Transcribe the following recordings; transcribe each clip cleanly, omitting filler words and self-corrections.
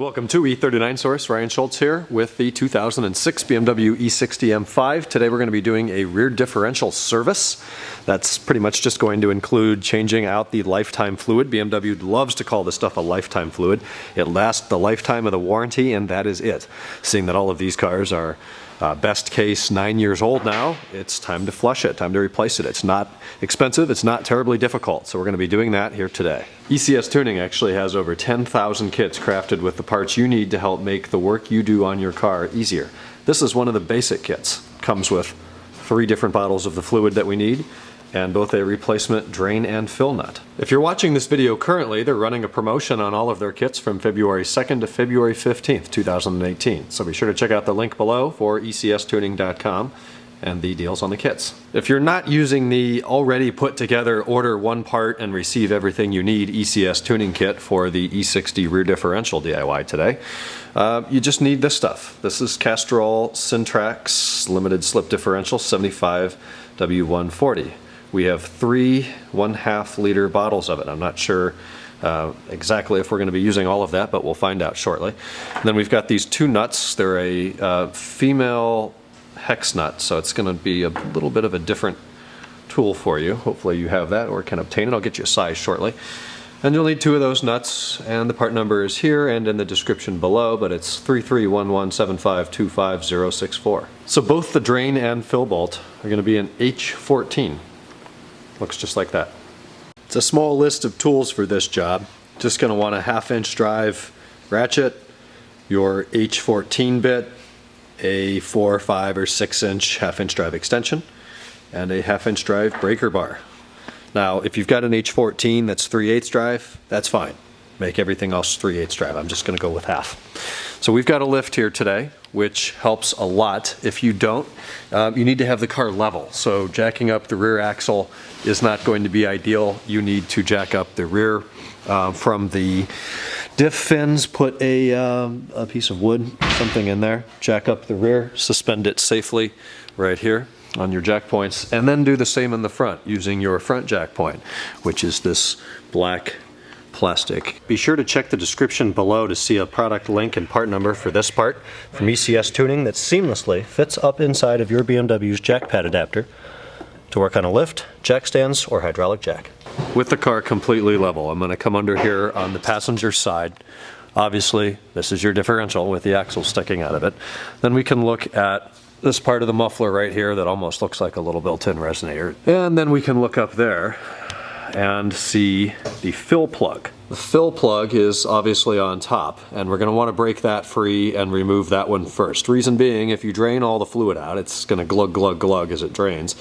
Welcome to E39 Source. Ryan Schultz here with the 2006 BMW E60 M5. Today we're going to be doing a rear differential service. That's pretty much just going to include changing out the lifetime fluid. BMW loves to call this stuff a lifetime fluid. It lasts the lifetime of the warranty, and that is it. Seeing that all of these cars are best case 9 years old now, it's time to flush it, time to replace it. It's not expensive, it's not terribly difficult, so we're going to be doing that here today. ECS Tuning actually has over 10,000 kits crafted with the parts you need to help make the work you do on your car easier. This is one of the basic kits. Comes with 3 different bottles of the fluid that we need, and both a replacement drain and fill nut. If you're watching this video currently, they're running a promotion on all of their kits from February 2nd to February 15th, 2018. So be sure to check out the link below for ecstuning.com and the deals on the kits. If you're not using the already put together order one part and receive everything you need ECS tuning kit for the E60 rear differential DIY today, you just need this stuff. This is Castrol Syntrax limited slip differential 75 W140. We have 3 1/2 liter bottles of it. I'm not sure exactly if we're going to be using all of that, but we'll find out shortly. And then we've got these 2 nuts. They're a female hex nut, so it's going to be a little bit of a different tool for you. Hopefully you have that or can obtain it. I'll get you a size shortly. And you'll need 2 of those nuts, and the part number is here and in the description below, but it's 331175250064. So both the drain and fill bolt are going to be an H14. Looks just like that. It's a small list of tools for this job. Just going to want a 1/2 inch drive ratchet, your H14 bit, a 4, 5, or 6 inch 1/2 inch drive extension, and a 1/2 inch drive breaker bar. Now, if you've got an H14 that's 3/8 drive, that's fine. Make everything else 3/8 drive. I'm just going to go with 1/2. So we've got a lift here today, which helps a lot. If you don't, you need to have the car level. So jacking up the rear axle is not going to be ideal. You need to jack up the rear from the diff fins, put a piece of wood, something in there, jack up the rear, suspend it safely right here on your jack points, and then do the same in the front using your front jack point, which is this black plastic. Be sure to check the description below to see a product link and part number for this part from ECS Tuning that seamlessly fits up inside of your BMW's jack pad adapter to work on a lift, jack stands, or hydraulic jack. With the car completely level, I'm going to come under here on the passenger side. Obviously, this is your differential with the axle sticking out of it. Then we can look at this part of the muffler right here that almost looks like a little built-in resonator. And then we can look up there and see the fill plug. The fill plug is obviously on top, and we're going to want to break that free and remove that one first. Reason being, if you drain all the fluid out, it's going to glug, glug, glug as it drains.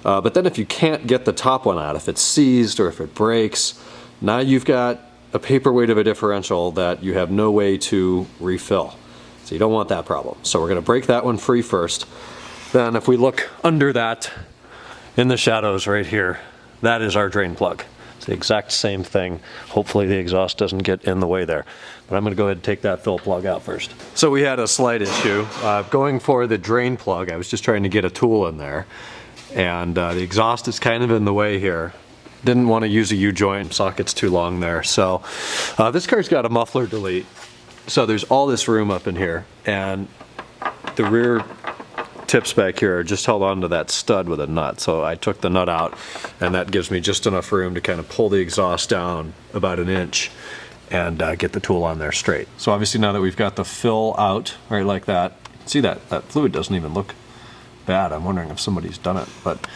But then if you can't get the top one out, if it's seized or if it breaks, now you've got a paperweight of a differential that you have no way to refill. So you don't want that problem. So we're going to break that one free first. Then if we look under that in the shadows right here, that is our drain plug. It's the exact same thing. Hopefully the exhaust doesn't get in the way there. But I'm going to go ahead and take that fill plug out first. So we had a slight issue. Going for the drain plug, I was just trying to get a tool in there. And the exhaust is kind of in the way here. Didn't want to use a U-joint, socket's too long there. So this car's got a muffler delete. So there's all this room up in here, and the rear tips back here are just held onto that stud with a nut. So I took the nut out, and that gives me just enough room to kind of pull the exhaust down about 1 inch and get the tool on there straight. So obviously now that we've got the fill out right like that, see that fluid doesn't even look bad. I'm wondering if somebody's done it. But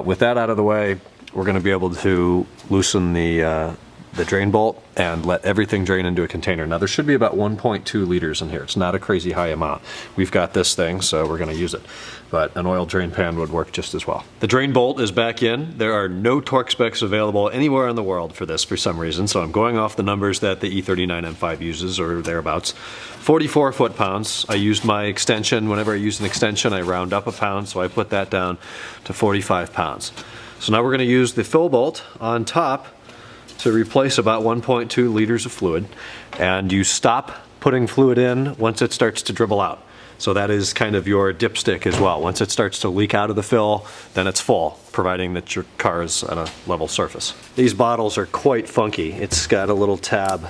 with that out of the way, we're going to be able to loosen the drain bolt and let everything drain into a container. Now there should be about 1.2 liters in here. It's not a crazy high amount. We've got this thing, so we're going to use it. But an oil drain pan would work just as well. The drain bolt is back in. There are no torque specs available anywhere in the world for this for some reason, so I'm going off the numbers that the E39 M5 uses, or thereabouts. 44 foot-pounds. I used my extension. Whenever I use an extension, I round up a pound, so I put that down to 45 pounds. So now we're going to use the fill bolt on top to replace about 1.2 liters of fluid, and you stop putting fluid in once it starts to dribble out. So that is kind of your dipstick as well. Once it starts to leak out of the fill, then it's full, providing that your car is on a level surface. These bottles are quite funky. It's got a little tab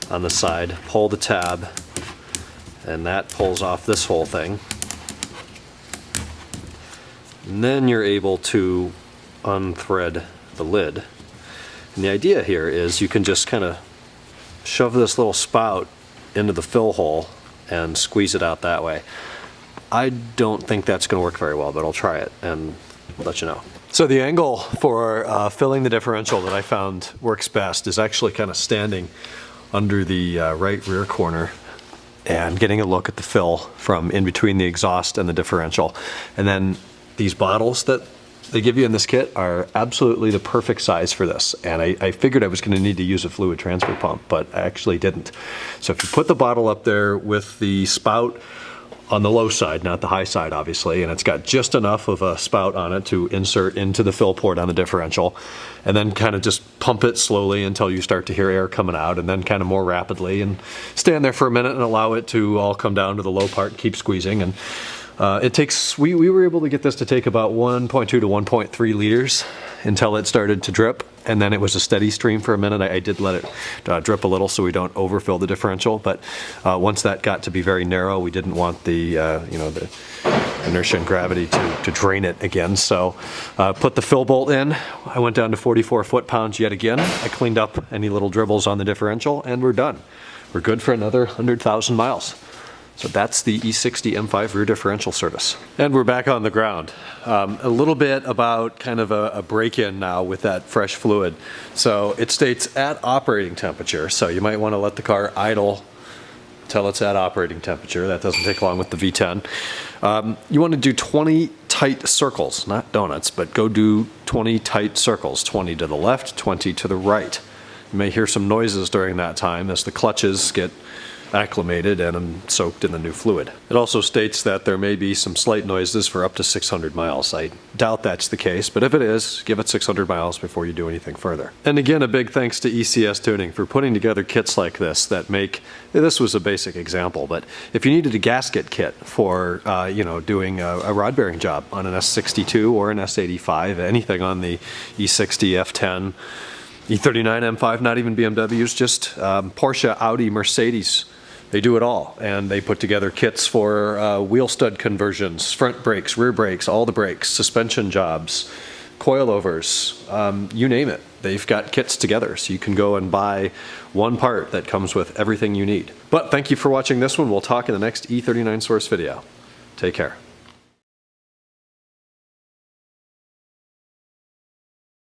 on the side, pull the tab, and that pulls off this whole thing. And then you're able to unthread the lid. And the idea here is you can just kind of shove this little spout into the fill hole and squeeze it out that way. I don't think that's going to work very well, but I'll try it and let you know. So the angle for filling the differential that I found works best is actually kind of standing under the right rear corner and getting a look at the fill from in between the exhaust and the differential. And then these bottles that they give you in this kit are absolutely the perfect size for this. And I figured I was going to need to use a fluid transfer pump, but I actually didn't. So if you put the bottle up there with the spout on the low side, not the high side obviously, and it's got just enough of a spout on it to insert into the fill port on the differential, and then kind of just pump it slowly until you start to hear air coming out, and then kind of more rapidly, and stand there for a minute and allow it to all come down to the low part and keep squeezing. And it takes, we were able to get this to take about 1.2 to 1.3 liters until it started to drip, and then it was a steady stream for a minute. I did let it drip a little so we don't overfill the differential, but once that got to be very narrow, we didn't want the you know, the inertia and gravity to drain it again. So put the fill bolt in. I went down to 44 foot-pounds yet again. I cleaned up any little dribbles on the differential, and we're done. We're good for another 100,000 miles. So that's the E60 M5 rear differential service. And we're back on the ground. A little bit about kind of a break-in now with that fresh fluid. So it states at operating temperature, so you might want to let the car idle until it's at operating temperature. That doesn't take long with the V10. You want to do 20 tight circles, not donuts, but go do 20 tight circles, 20 to the left, 20 to the right. You may hear some noises during that time as the clutches get acclimated and soaked in the new fluid. It also states that there may be some slight noises for up to 600 miles. I doubt that's the case, but if it is, give it 600 miles before you do anything further. And again, a big thanks to ECS Tuning for putting together kits like this that make, this was a basic example, but if you needed a gasket kit for you know, doing a rod bearing job on an S62 or an S85, anything on the E60, F10, E39 M5, not even BMWs, just Porsche, Audi, Mercedes. They do it all, and they put together kits for wheel stud conversions, front brakes, rear brakes, all the brakes, suspension jobs, coilovers, you name it. They've got kits together, so you can go and buy one part that comes with everything you need. But thank you for watching this one. We'll talk in the next E39 Source video. Take care.